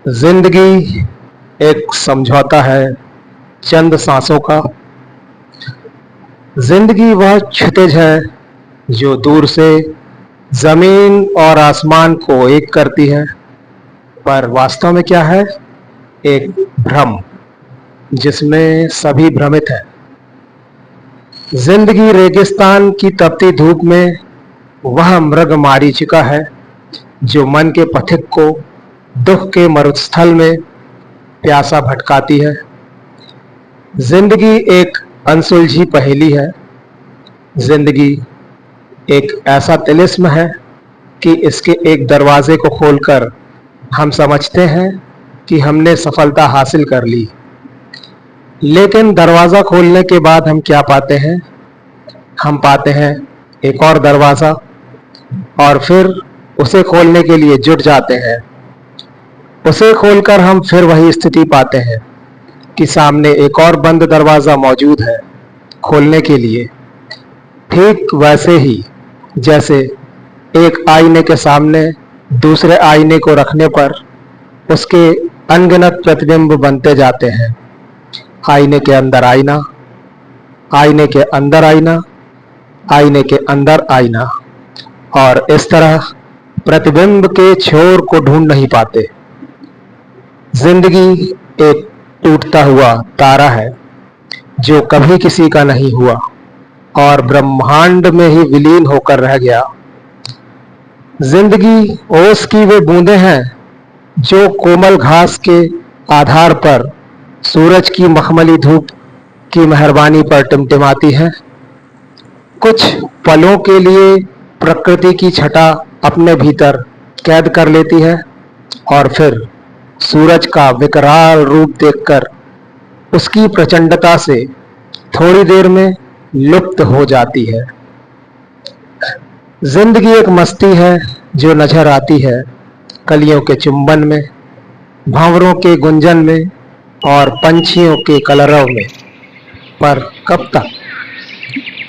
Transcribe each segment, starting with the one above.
जिंदगी एक समझौता है चंद सांसों का। जिंदगी वह क्षितिज है जो दूर से जमीन और आसमान को एक करती है, पर वास्तव में क्या है? एक भ्रम जिसमें सभी भ्रमित हैं। जिंदगी रेगिस्तान की तपती धूप में वह मृग मारीचिका है जो मन के पथिक को दुख के मरुस्थल में प्यासा भटकाती है। जिंदगी एक अनसुलझी पहेली है। जिंदगी एक ऐसा तिलिस्म है कि इसके एक दरवाजे को खोलकर हम समझते हैं कि हमने सफलता हासिल कर ली, लेकिन दरवाज़ा खोलने के बाद हम क्या पाते हैं? हम पाते हैं एक और दरवाज़ा, और फिर उसे खोलने के लिए जुट जाते हैं। उसे खोलकर हम फिर वही स्थिति पाते हैं कि सामने एक और बंद दरवाज़ा मौजूद है खोलने के लिए। ठीक वैसे ही जैसे एक आईने के सामने दूसरे आईने को रखने पर उसके अनगिनत प्रतिबिंब बनते जाते हैं। आईने के अंदर आईना, आईने के अंदर आईना, आईने के अंदर आईना, और इस तरह प्रतिबिंब के छोर को ढूंढ नहीं पाते। जिंदगी एक टूटता हुआ तारा है जो कभी किसी का नहीं हुआ और ब्रह्मांड में ही विलीन होकर रह गया। जिंदगी ओस की वे बूंदें हैं जो कोमल घास के आधार पर सूरज की मखमली धूप की मेहरबानी पर टिमटिमाती हैं। कुछ पलों के लिए प्रकृति की छटा अपने भीतर कैद कर लेती है और फिर सूरज का विकराल रूप देखकर उसकी प्रचंडता से थोड़ी देर में लुप्त हो जाती है। जिंदगी एक मस्ती है जो नजर आती है कलियों के चुंबन में, भंवरों के गुंजन में और पंछियों के कलरव में। पर कब तक?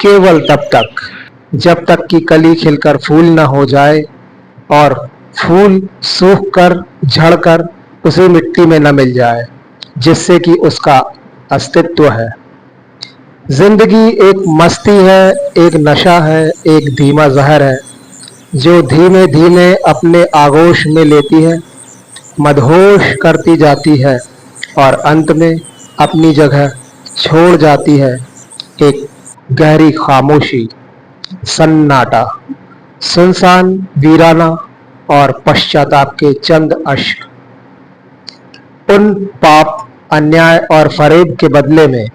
केवल तब तक जब तक कि कली खिलकर फूल न हो जाए और फूल सूख कर झड़कर उसी मिट्टी में न मिल जाए जिससे कि उसका अस्तित्व है। जिंदगी एक मस्ती है, एक नशा है, एक धीमा जहर है जो धीमे धीमे अपने आगोश में लेती है, मदहोश करती जाती है और अंत में अपनी जगह छोड़ जाती है। एक गहरी खामोशी, सन्नाटा, सुनसान वीराना और पश्चाताप के चंद अश्क। उन पाप, अन्याय और फरेब के बदले में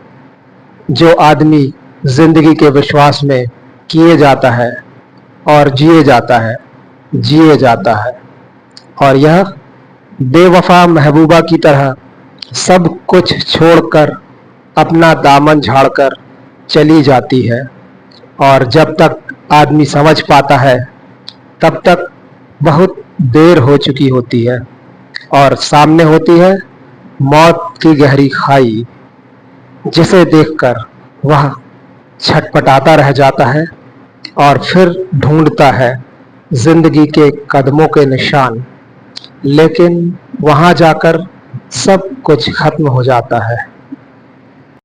जो आदमी जिंदगी के विश्वास में किए जाता है और जिए जाता है, जिए जाता है, और यह बेवफा महबूबा की तरह सब कुछ छोड़कर अपना दामन झाड़कर चली जाती है। और जब तक आदमी समझ पाता है तब तक बहुत देर हो चुकी होती है और सामने होती है मौत की गहरी खाई, जिसे देखकर वह छटपटाता रह जाता है और फिर ढूंढता है जिंदगी के कदमों के निशान, लेकिन वहां जाकर सब कुछ खत्म हो जाता है।